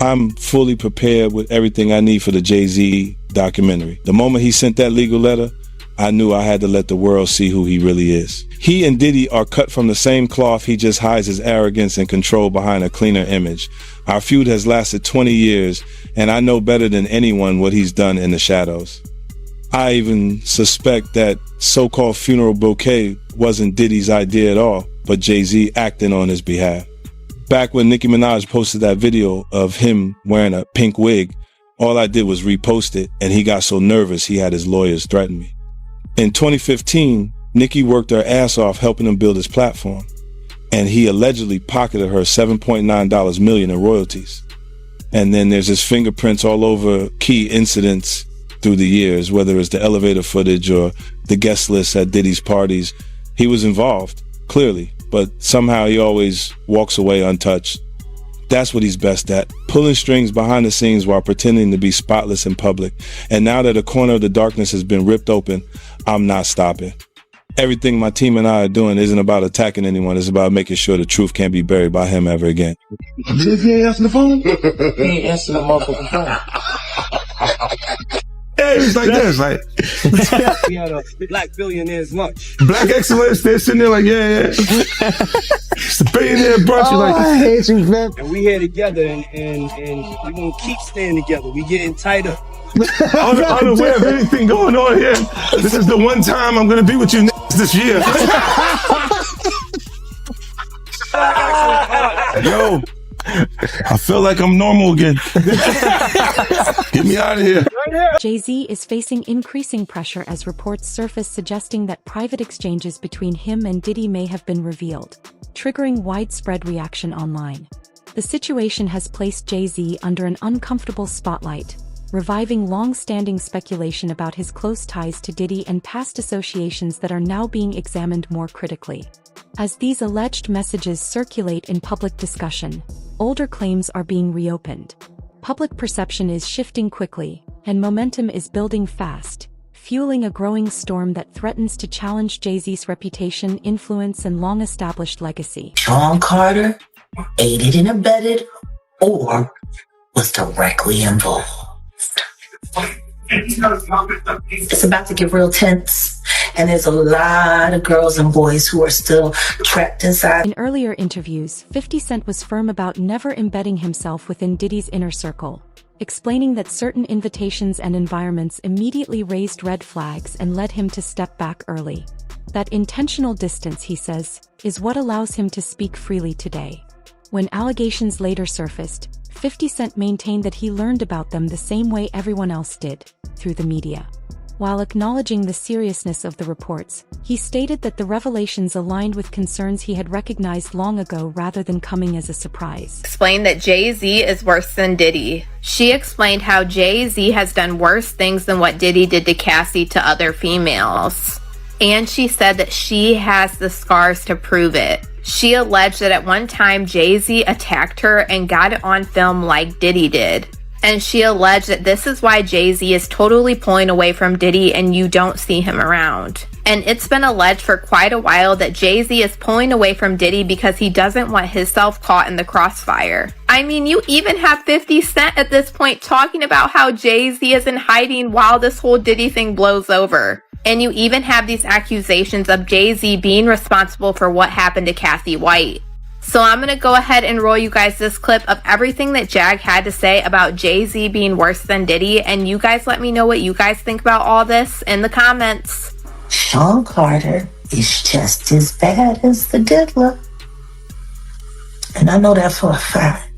I'm fully prepared with everything I need for the Jay Z documentary. The moment he sent that legal letter, I knew I had to let the world see who he really is. He and Diddy are cut from the same cloth. He just hides his arrogance and control behind a cleaner image. Our feud has lasted 20 years, and I know better than anyone what he's done in the shadows. I even suspect that so-called funeral bouquet wasn't Diddy's idea at all, but Jay Z acting on his behalf. Back when Nicki Minaj posted that video of him wearing a pink wig, all I did was repost it, and he got so nervous he had his lawyers threaten me. In 2015, Nicki worked her ass off helping him build his platform, and he allegedly pocketed her $7.9 million in royalties. And then there's his fingerprints all over key incidents through the years, whether it's the elevator footage or the guest list at Diddy's parties. He was involved, clearly, but somehow he always walks away untouched. That's what he's best at, pulling strings behind the scenes while pretending to be spotless in public. And now that a corner of the darkness has been ripped open, I'm not stopping. Everything my team and I are doing isn't about attacking anyone. It's about making sure the truth can't be buried by him ever again. He ain't answering the phone? He ain't answering the motherfucking phone. Yeah, it's like this, like we had a black billionaire's lunch. Black excellence. They're sitting there like, yeah. It's a billionaire brunch. Oh, Like, I hate you, man. And we here together, and we gonna keep staying together. We getting tighter. unaware of anything going on here. This is the one time I'm gonna be with you this year. Yo, I feel like I'm normal again. Get me out of here. Jay Z is facing increasing pressure as reports surface suggesting that private exchanges between him and Diddy may have been revealed, triggering widespread reaction online. The situation has placed Jay Z under an uncomfortable spotlight, reviving long-standing speculation about his close ties to Diddy and past associations that are now being examined more critically. As these alleged messages circulate in public discussion, older claims are being reopened. Public perception is shifting quickly, and momentum is building fast, fueling a growing storm that threatens to challenge Jay Z's reputation, influence, and long-established legacy. Sean Carter aided and abetted or was directly involved. It's about to get real tense, and there's a lot of girls and boys who are still trapped inside. In earlier interviews, 50 Cent was firm about never embedding himself within Diddy's inner circle, explaining that certain invitations and environments immediately raised red flags and led him to step back early. That intentional distance, he says, is what allows him to speak freely today. When allegations later surfaced, 50 Cent maintained that he learned about them the same way everyone else did, through the media. While acknowledging the seriousness of the reports, he stated that the revelations aligned with concerns he had recognized long ago rather than coming as a surprise. Explained that Jay Z is worse than Diddy. She explained how Jay Z has done worse things than what Diddy did to Cassie to other females. And she said that she has the scars to prove it. She alleged that at one time Jay Z attacked her and got it on film like Diddy did. And she alleged that this is why Jay Z is totally pulling away from Diddy and you don't see him around. And it's been alleged for quite a while that Jay Z is pulling away from Diddy because he doesn't want himself caught in the crossfire. I mean, you even have 50 Cent at this point talking about how Jay Z is in hiding while this whole Diddy thing blows over. And you even have these accusations of Jay Z being responsible for what happened to Cassie White. So I'm going to go ahead and roll you guys this clip of everything that Jag had to say about Jay Z being worse than Diddy. And you guys let me know what you guys think about all this in the comments. Sean Carter is just as bad as the diddler. And I know that for a fact.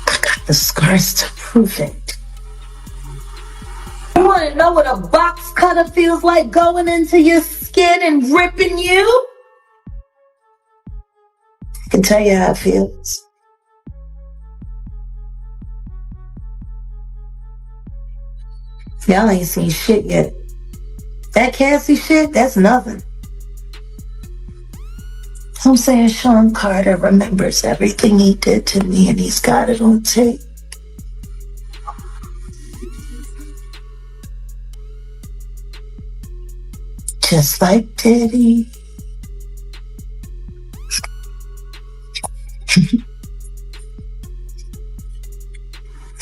I got the scars to prove it. You want to know what a box cutter feels like going into your skin and ripping you? I can tell you how it feels. Y'all ain't seen shit yet. That Cassie shit, that's nothing. I'm saying Sean Carter remembers everything he did to me and he's got it on tape. Just like Diddy.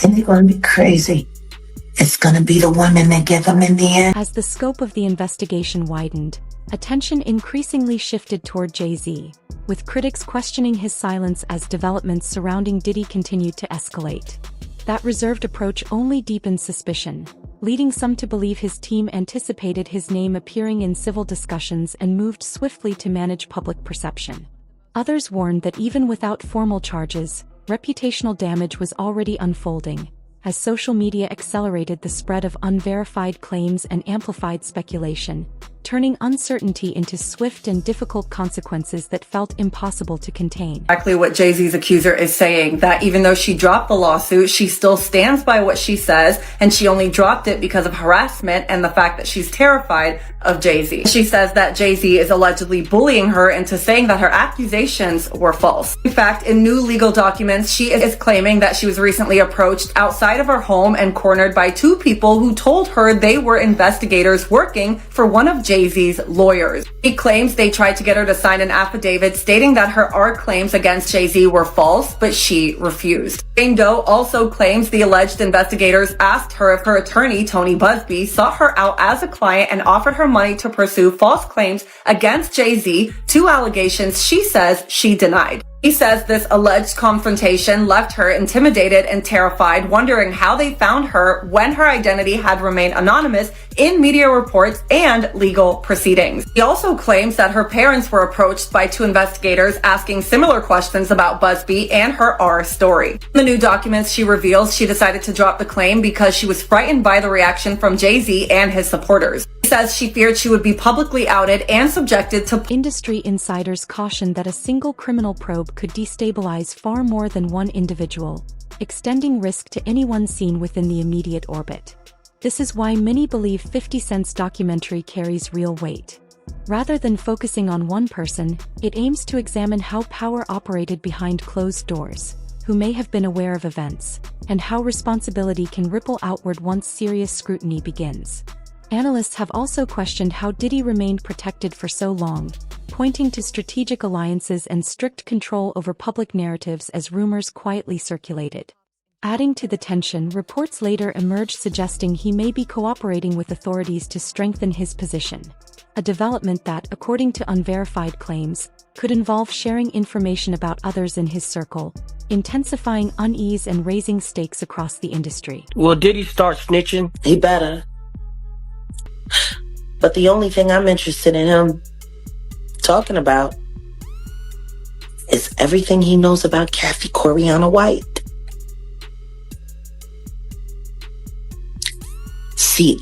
And they're going to be crazy. It's going to be the women that get them in the end. As the scope of the investigation widened, attention increasingly shifted toward Jay Z, with critics questioning his silence as developments surrounding Diddy continued to escalate. That reserved approach only deepened suspicion, leading some to believe his team anticipated his name appearing in civil discussions and moved swiftly to manage public perception. Others warned that even without formal charges, reputational damage was already unfolding, as social media accelerated the spread of unverified claims and amplified speculation, turning uncertainty into swift and difficult consequences that felt impossible to contain. Exactly what Jay Z's accuser is saying, that even though she dropped the lawsuit, she still stands by what she says, and she only dropped it because of harassment and the fact that she's terrified of Jay Z. She says that Jay Z is allegedly bullying her into saying that her accusations were false. In fact, in new legal documents, she is claiming that she was recently approached outside of her home and cornered by two people who told her they were investigators working for one of Jay Z's lawyers. She claims they tried to get her to sign an affidavit stating that her claims against Jay Z were false, but she refused. Jane Doe also claims the alleged investigators asked her if her attorney, Tony Busby, sought her out as a client and offered her money to pursue false claims against Jay Z, two allegations she says she denied. He says this alleged confrontation left her intimidated and terrified, wondering how they found her when her identity had remained anonymous in media reports and legal proceedings. He also claims that her parents were approached by two investigators asking similar questions about Busby and her story. In the new documents, she reveals she decided to drop the claim because she was frightened by the reaction from Jay Z and his supporters. He says she feared she would be publicly outed and subjected to... Industry insiders cautioned that a single criminal probe could destabilize far more than one individual, extending risk to anyone seen within the immediate orbit. This is why many believe 50 Cent's documentary carries real weight. Rather than focusing on one person, it aims to examine how power operated behind closed doors, who may have been aware of events, and how responsibility can ripple outward once serious scrutiny begins. Analysts have also questioned how Diddy remained protected for so long, pointing to strategic alliances and strict control over public narratives as rumors quietly circulated. Adding to the tension, reports later emerged suggesting he may be cooperating with authorities to strengthen his position, a development that, according to unverified claims, could involve sharing information about others in his circle, intensifying unease and raising stakes across the industry. Will Diddy start snitching? He better. But the only thing I'm interested in him talking about is everything he knows about Kathy Coriana White. See,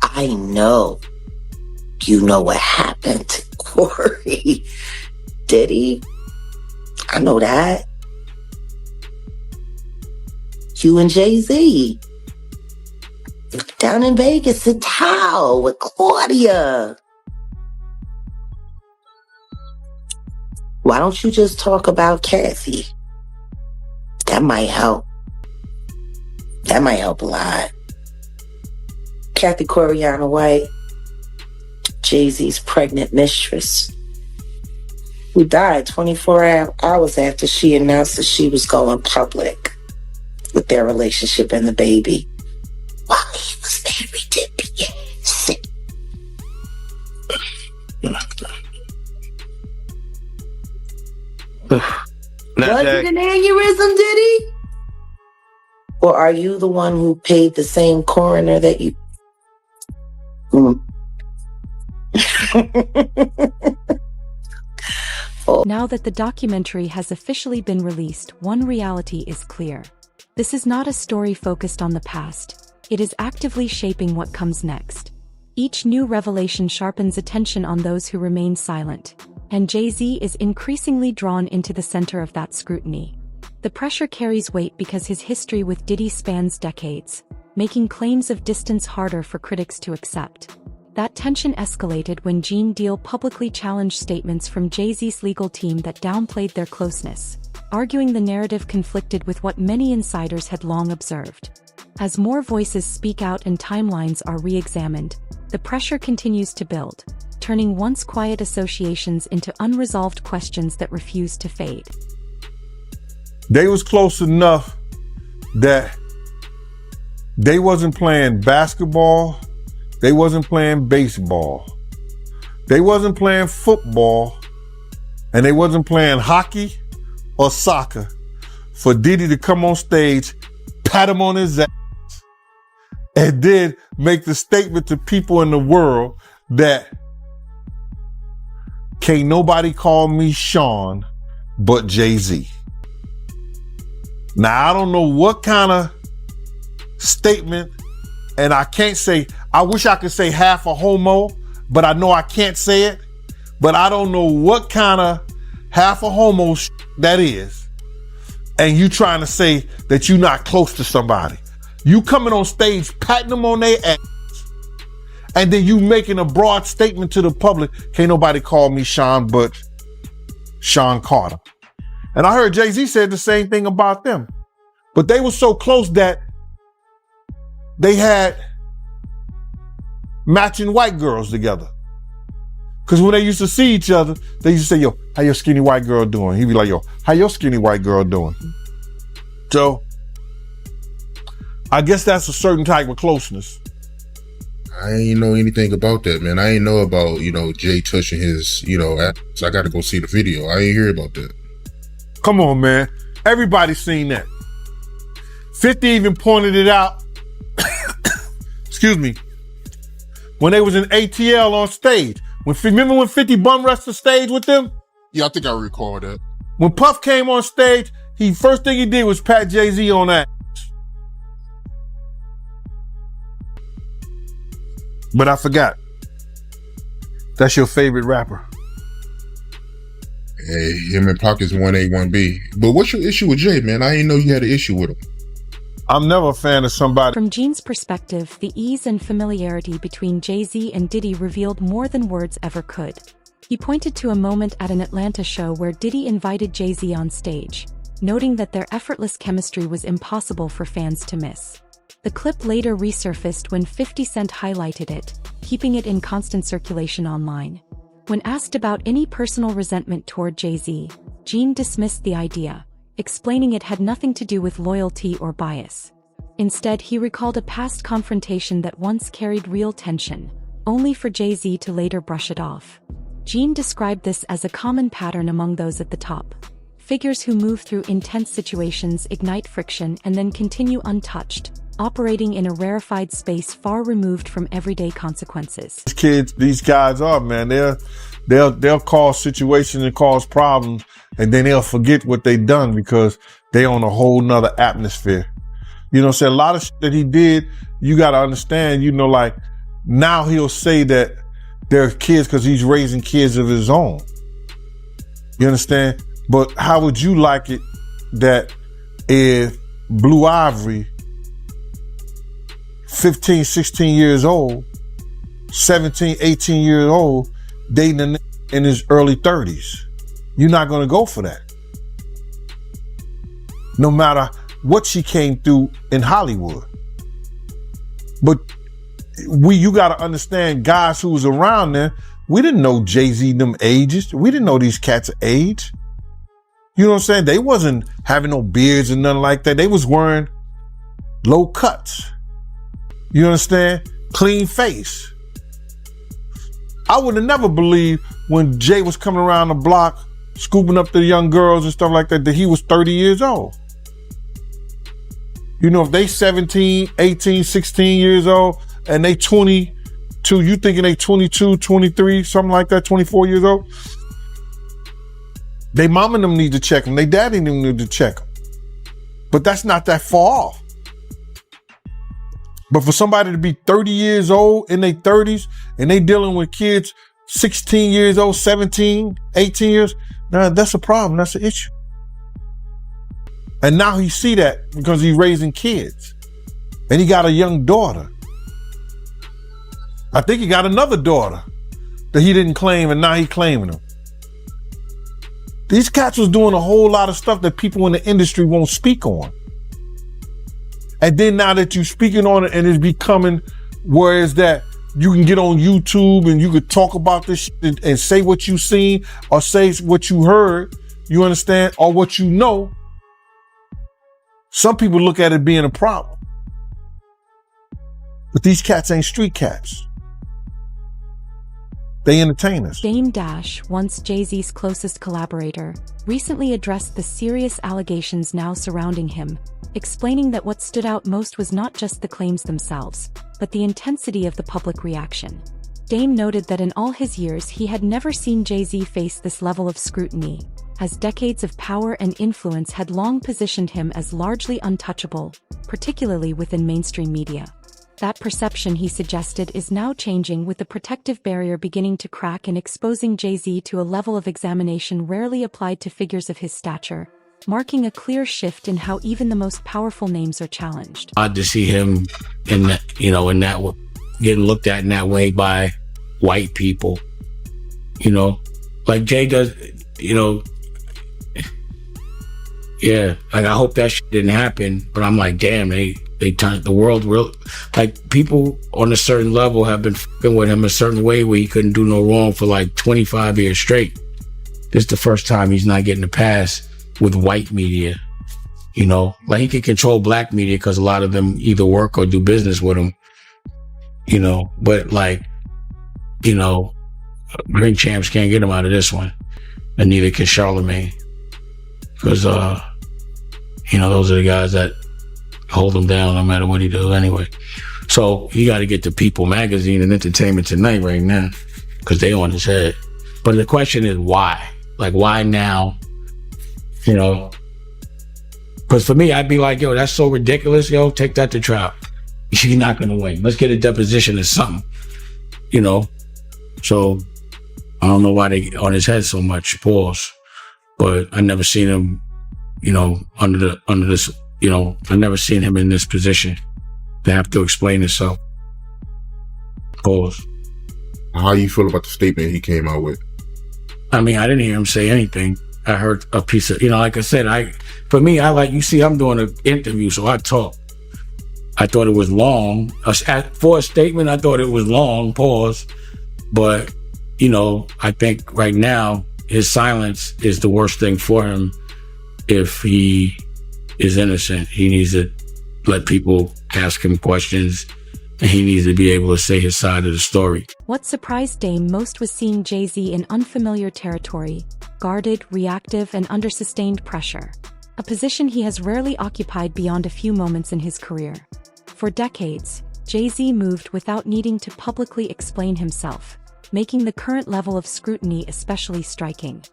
I know you know what happened to Corey. Diddy, I know that. You and Jay Z. Down in Vegas at Tao with Claudia. Why don't you just talk about Kathy? That might help. That might help a lot. Kathy Coriana White, Jay Z's pregnant mistress, who died 24 hours after she announced that she was going public with their relationship and the baby. While he was married to Beyonce. Was it an aneurysm, Diddy? Or are you the one who paid the same coroner that you... Now that the documentary has officially been released, one reality is clear. This is not a story focused on the past. It is actively shaping what comes next. Each new revelation sharpens attention on those who remain silent, and Jay Z is increasingly drawn into the center of that scrutiny. The pressure carries weight because his history with Diddy spans decades, making claims of distance harder for critics to accept. That tension escalated when Gene Deal publicly challenged statements from Jay Z's legal team that downplayed their closeness, arguing the narrative conflicted with what many insiders had long observed. As more voices speak out and timelines are re-examined, the pressure continues to build, turning once quiet associations into unresolved questions that refuse to fade. They was close enough that they wasn't playing basketball. They wasn't playing baseball. They wasn't playing football. And they wasn't playing hockey or soccer for Diddy to come on stage, pat him on his ass, and then make the statement to people in the world that can't nobody call me Sean but Jay Z. Now, I don't know what kind of statement, and I can't say, I wish I could say half a homo, but I know I can't say it. But I don't know what kind of half a homo that is. And you trying to say that you're not close to somebody. You coming on stage, patting them on their ass, and then you making a broad statement to the public, can't nobody call me Sean but Sean Carter. And I heard Jay Z said the same thing about them. But they were so close that they had matching white girls together. Because when they used to see each other, they used to say, yo, how your skinny white girl doing? He'd be like, yo, how your skinny white girl doing? So I guess that's a certain type of closeness. I ain't know anything about that, man. I ain't know about, Jay touching his, so I got to go see the video. I ain't hear about that. Come on, man. Everybody's seen that. 50 even pointed it out. Excuse me. When they was in ATL on stage. Remember when 50 bum rushed the stage with them? Yeah, I think I recall that. When Puff came on stage, first thing he did was pat Jay Z on that. But I forgot. That's your favorite rapper. Hey, him and Pac is 1A, 1B. But what's your issue with Jay, man? I didn't know you had an issue with him. I'm never a fan of somebody. From Gene's perspective, the ease and familiarity between Jay Z and Diddy revealed more than words ever could. He pointed to a moment at an Atlanta show where Diddy invited Jay Z on stage, noting that their effortless chemistry was impossible for fans to miss. The clip later resurfaced when 50 Cent highlighted it, keeping it in constant circulation online. When asked about any personal resentment toward Jay Z, Gene dismissed the idea, explaining it had nothing to do with loyalty or bias. Instead, he recalled a past confrontation that once carried real tension, only for Jay Z to later brush it off. Gene described this as a common pattern among those at the top. Figures who move through intense situations ignite friction and then continue untouched, operating in a rarefied space far removed from everyday consequences. These guys are, man, they'll cause situations and cause problems, and then they'll forget what they done because they on a whole nother atmosphere. You know what I'm saying? A lot of shit that he did, you got to understand, like now he'll say that they're kids because he's raising kids of his own. You understand? But how would you like it that if Blue Ivory, 15, 16 years old, 17, 18 years old, dating a nigga in his early 30s? You're not going to go for that. No matter what she came through in Hollywood. But you got to understand, guys who was around there, we didn't know Jay Z them ages. We didn't know these cats' age. You know what I'm saying? They wasn't having no beards and nothing like that. They was wearing low cuts. You understand? Clean face. I would have never believed when Jay was coming around the block, scooping up the young girls and stuff like that he was 30 years old. If they 17, 18, 16 years old and they 22, you thinking they 22, 23, something like that, 24 years old? They mom and them need to check them. They daddy and them need to check them. But that's not that far off. But for somebody to be 30 years old in their 30s and they dealing with kids 16 years old, 17, 18 years, nah, that's a problem. That's an issue. And now he see that because he's raising kids. And he got a young daughter. I think he got another daughter that he didn't claim and now he claiming them. These cats was doing a whole lot of stuff that people in the industry won't speak on. And then now that you're speaking on it and it's becoming where is that you can get on YouTube and you could talk about this shit and say what you seen or say what you heard, you understand, or what you know. Some people look at it being a problem. But these cats ain't street cats. They entertain us. Dame Dash, once Jay-Z's closest collaborator, recently addressed the serious allegations now surrounding him, explaining that what stood out most was not just the claims themselves, but the intensity of the public reaction. Dame noted that in all his years he had never seen Jay-Z face this level of scrutiny, as decades of power and influence had long positioned him as largely untouchable, particularly within mainstream media. That perception, he suggested, is now changing, with the protective barrier beginning to crack and exposing Jay-Z to a level of examination rarely applied to figures of his stature, marking a clear shift in how even the most powerful names are challenged. Odd to see him in that, getting looked at in that way by white people, like Jay does, yeah, like I hope that shit didn't happen, but I'm like, damn, they turned the world real. Like, people on a certain level have been fucking with him a certain way where he couldn't do no wrong for like 25 years straight. This is the first time he's not getting a pass with white media. Like, he can control black media because a lot of them either work or do business with him. But like, ring champs can't get him out of this one, and neither can Charlemagne, because those are the guys that hold him down no matter what he does anyway. So he got to get to People Magazine and Entertainment Tonight right now, because they on his head. But the question is why? Like, why now? Because for me, I'd be like, yo, that's so ridiculous. Yo, take that to trial. You're not going to win. Let's get a deposition or something. So I don't know why they on his head so much. Pause. But I never seen him, under this. I've never seen him in this position to have to explain himself. Pause. How you feel about the statement he came out with? I mean, I didn't hear him say anything. I heard a piece of, like I said, I'm doing an interview, so I talk. I thought it was long. For a statement, I thought it was long, pause. But, I think right now, his silence is the worst thing for him. If he is innocent, he needs to let people ask him questions, and he needs to be able to say his side of the story. What surprised Dame most was seeing Jay-Z in unfamiliar territory, guarded, reactive, and under sustained pressure, a position he has rarely occupied beyond a few moments in his career. For decades, Jay-Z moved without needing to publicly explain himself, making the current level of scrutiny especially striking.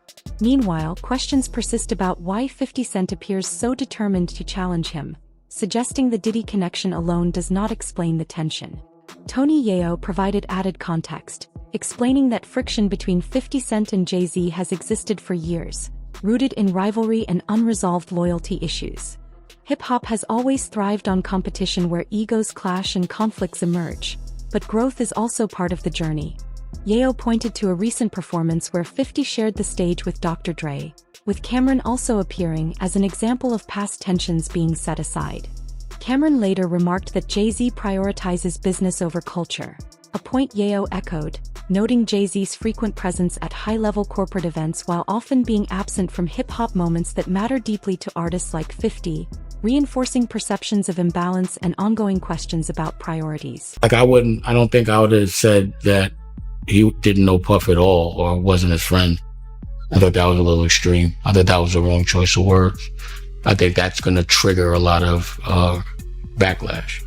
Meanwhile, questions persist about why 50 Cent appears so determined to challenge him, suggesting the Diddy connection alone does not explain the tension. Tony Yayo provided added context, explaining that friction between 50 Cent and Jay-Z has existed for years, rooted in rivalry and unresolved loyalty issues. Hip-hop has always thrived on competition where egos clash and conflicts emerge, but growth is also part of the journey. Yayo pointed to a recent performance where 50 shared the stage with Dr. Dre, with Cameron also appearing as an example of past tensions being set aside. Cameron later remarked that Jay-Z prioritizes business over culture, a point Yayo echoed, noting Jay-Z's frequent presence at high-level corporate events while often being absent from hip-hop moments that matter deeply to artists like 50, reinforcing perceptions of imbalance and ongoing questions about priorities. Like, I don't think I would have said that he didn't know Puff at all or wasn't his friend. I thought that was a little extreme. I thought that was the wrong choice of words. I think that's going to trigger a lot of backlash.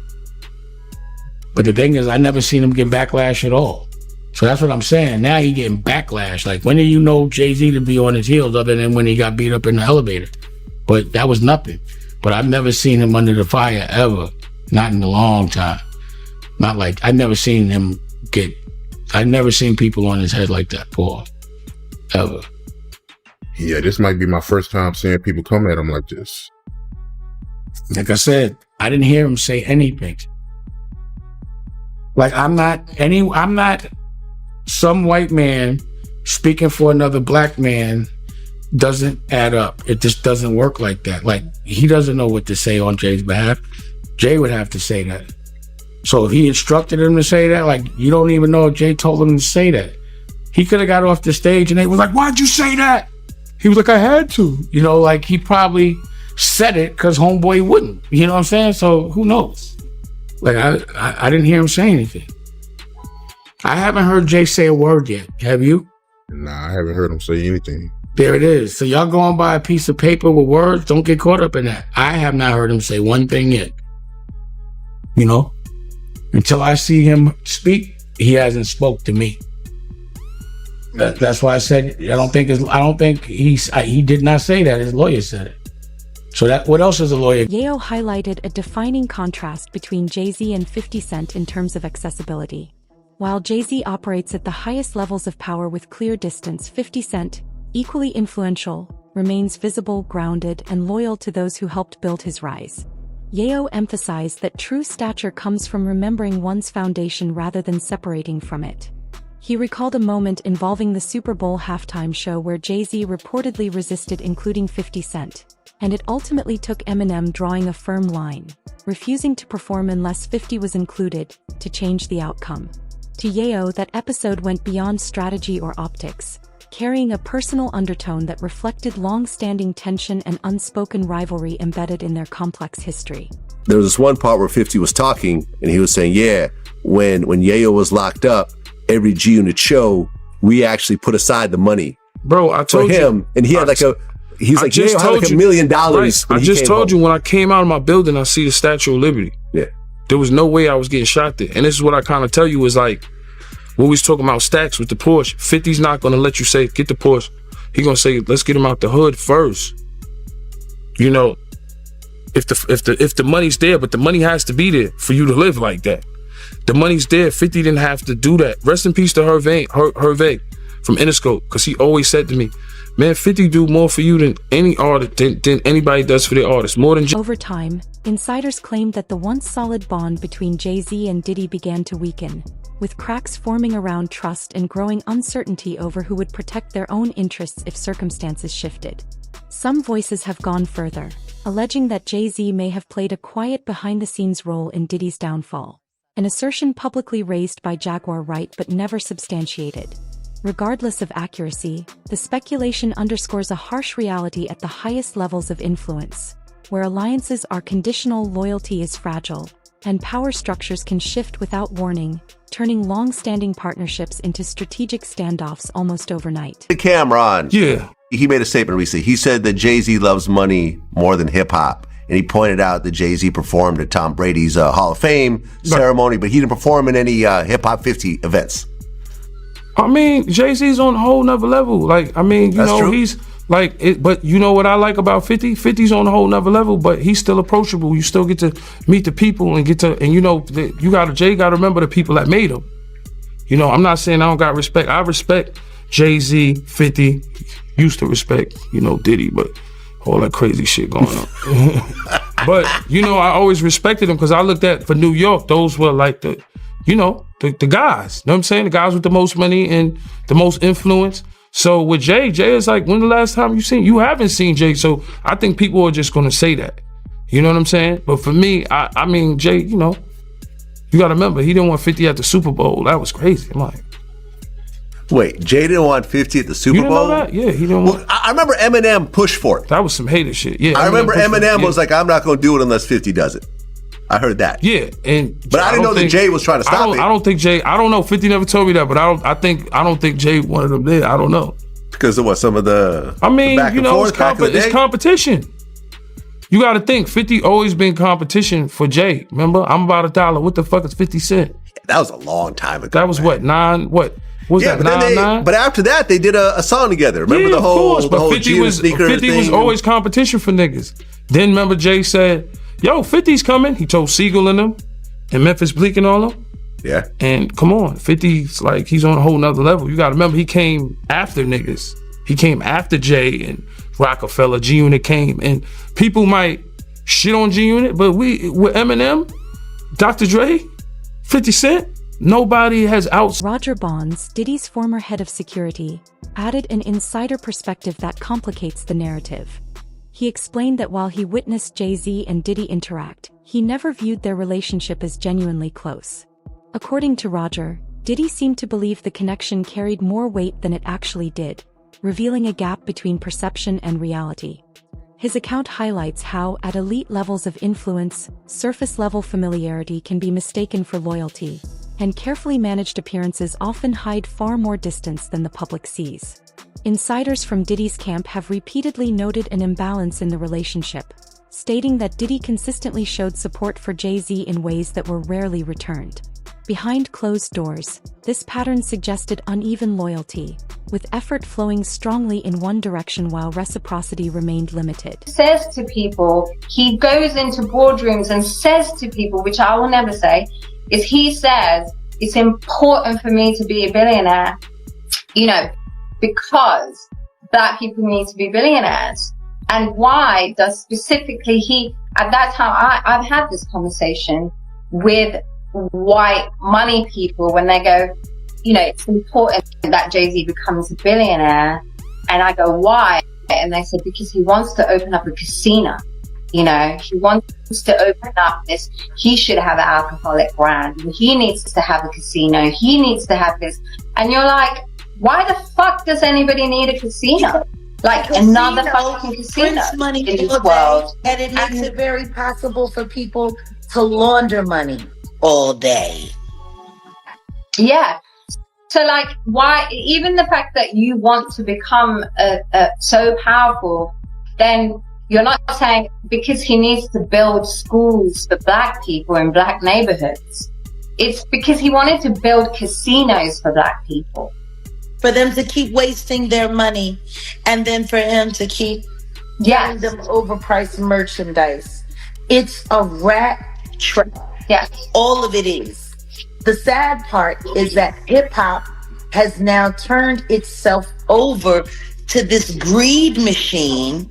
But the thing is, I never seen him get backlash at all. So that's what I'm saying. Now he getting backlash. Like, when did you know Jay-Z to be on his heels other than when he got beat up in the elevator? But that was nothing. But I've never seen him under the fire ever. Not in a long time. Not like, I've never seen people on his head like that, Paul. Ever. Yeah, this might be my first time seeing people come at him like this. Like I said, I didn't hear him say anything. Like, I'm not some white man speaking for another black man. Doesn't add up. It just doesn't work like that. Like, he doesn't know what to say on Jay's behalf. Jay would have to say that. So if he instructed him to say that, like, you don't even know if Jay told him to say that. He could have got off the stage and they was like, why'd you say that? He was like, I had to. Like, he probably said it because homeboy wouldn't. You know what I'm saying? So who knows? Like I didn't hear him say anything. I haven't heard Jay say a word yet. Have you? Nah, I haven't heard him say anything. There it is. So y'all going by a piece of paper with words. Don't get caught up in that. I have not heard him say one thing yet. You know, until I see him speak, he hasn't spoke to me. That's why I said I don't think he did not say that. His lawyer said it. So what else is a lawyer? Yayo highlighted a defining contrast between Jay Z and 50 Cent in terms of accessibility. While Jay Z operates at the highest levels of power with clear distance, 50 Cent, equally influential, remains visible, grounded, and loyal to those who helped build his rise. Yayo emphasized that true stature comes from remembering one's foundation rather than separating from it. He recalled a moment involving the Super Bowl halftime show where Jay Z reportedly resisted including 50 Cent, and it ultimately took Eminem drawing a firm line, refusing to perform unless 50 was included, to change the outcome. To Yayo, that episode went beyond strategy or optics, carrying a personal undertone that reflected long-standing tension and unspoken rivalry embedded in their complex history. There was this one part where 50 was talking, and he was saying, yeah, when Yayo was locked up, every G-Unit show, we actually put aside the money. Bro, I told for him, and he had Yayo had like $1 million. Right. I just told you when I came out of my building, I see the Statue of Liberty. Yeah. There was no way I was getting shot there. And this is what I kind of tell you is like, when we was talking about stacks with the Porsche, 50's not going to let you say, get the Porsche. He going to say, let's get him out the hood first. You know, if the money's there, but the money has to be there for you to live like that. The money's there. 50 didn't have to do that. Rest in peace to Hervé from Interscope, because he always said to me, man, 50 do more for you than any artist, than anybody does for their artists. More than over time, insiders claimed that the once solid bond between Jay Z and Diddy began to weaken, with cracks forming around trust and growing uncertainty over who would protect their own interests if circumstances shifted. Some voices have gone further, alleging that Jay Z may have played a quiet behind-the-scenes role in Diddy's downfall, an assertion publicly raised by Jaguar Wright but never substantiated. Regardless of accuracy, the speculation underscores a harsh reality at the highest levels of influence, where alliances are conditional, loyalty is fragile, and power structures can shift without warning, turning long-standing partnerships into strategic standoffs almost overnight. Cameron. Yeah. He made a statement recently. He said that Jay Z loves money more than hip hop. And he pointed out that Jay Z performed at Tom Brady's Hall of Fame ceremony, but he didn't perform in any Hip Hop 50 events. I mean, Jay Z's on a whole nother level. Like, I mean, you know, he's like, but you know what I like about 50? 50's on a whole nother level, but he's still approachable. You still get to meet the people and you know, Jay got to remember the people that made him. You know, I'm not saying I don't got respect. I respect Jay Z, 50, used to respect, you know, Diddy, but all that crazy shit going on. But, you know, I always respected him because I looked at, for New York, those were like the, you know, the guys. You know what I'm saying? The guys with the most money and the most influence. So with Jay is like, when the last time you haven't seen Jay. So I think people are just going to say that. You know what I'm saying? But for me, I mean, Jay, you know, you got to remember, he didn't want 50 at the Super Bowl. That was crazy. I'm like, wait, Jay didn't want 50 at the Super Bowl? You didn't know that? Yeah, he didn't want. I remember Eminem pushed for it. That was some hater shit. Yeah, I remember Eminem was like, I'm not going to do it unless 50 does it. I heard that. Yeah, but I didn't know that Jay was trying to stop it. I don't think Jay. I don't know. 50 never told me that, but I don't think Jay wanted him there. I don't know. Because of what? Some of the. I mean, back you and know, forth, it's competition. You got to think. 50 always been competition for Jay. Remember, I'm about $1. What the fuck is 50 Cent? That was a long time ago. That was what, 9? What was that? 9? But after that, they did a song together. Remember the whole. Of course, but 50 was always competition for niggas. Then remember, Jay said, yo, 50's coming. He told Siegel and them, and Memphis Bleak and all them. Yeah. And come on, 50's like, he's on a whole nother level. You got to remember, he came after niggas. He came after Jay and Rockefeller. G-Unit came. And people might shit on G-Unit, but with Eminem, Dr. Dre, 50 Cent, nobody has out. Roger Bonds, Diddy's former head of security, added an insider perspective that complicates the narrative. He explained that while he witnessed Jay Z and Diddy interact, he never viewed their relationship as genuinely close. According to Roger, Diddy seemed to believe the connection carried more weight than it actually did, revealing a gap between perception and reality. His account highlights how, at elite levels of influence, surface-level familiarity can be mistaken for loyalty, and carefully managed appearances often hide far more distance than the public sees. Insiders from Diddy's camp have repeatedly noted an imbalance in the relationship, stating that Diddy consistently showed support for Jay Z in ways that were rarely returned. Behind closed doors, this pattern suggested uneven loyalty, with effort flowing strongly in one direction while reciprocity remained limited. Says to people, he goes into boardrooms and says to people, which I will never say, is he says, it's important for me to be a billionaire, because black people need to be billionaires. And why does specifically he, at that time, I've had this conversation with white money people when they go, it's important that Jay Z becomes a billionaire. And I go, why? And they said, because he wants to open up a casino. He wants to open up this. He should have an alcoholic brand. He needs to have a casino. He needs to have this. And you're like, why the fuck does anybody need a casino? Like another fucking casino money in this world. And it makes it very possible for people to launder money all day. Yeah. So like, why, even the fact that you want to become so powerful, then you're not saying because he needs to build schools for black people in black neighborhoods. It's because he wanted to build casinos for black people. For them to keep wasting their money, and then for him to keep getting them overpriced merchandise. It's a rat trap. Yes. All of it is. The sad part is that hip hop has now turned itself over to this greed machine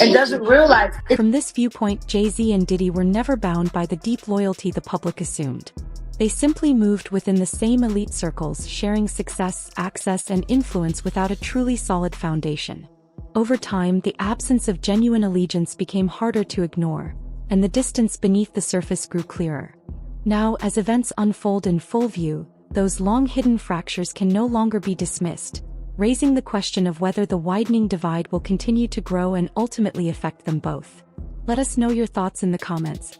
and doesn't realize it. From this viewpoint, Jay Z and Diddy were never bound by the deep loyalty the public assumed. They simply moved within the same elite circles, sharing success, access, and influence without a truly solid foundation. Over time, the absence of genuine allegiance became harder to ignore, and the distance beneath the surface grew clearer. Now, as events unfold in full view, those long-hidden fractures can no longer be dismissed, raising the question of whether the widening divide will continue to grow and ultimately affect them both. Let us know your thoughts in the comments.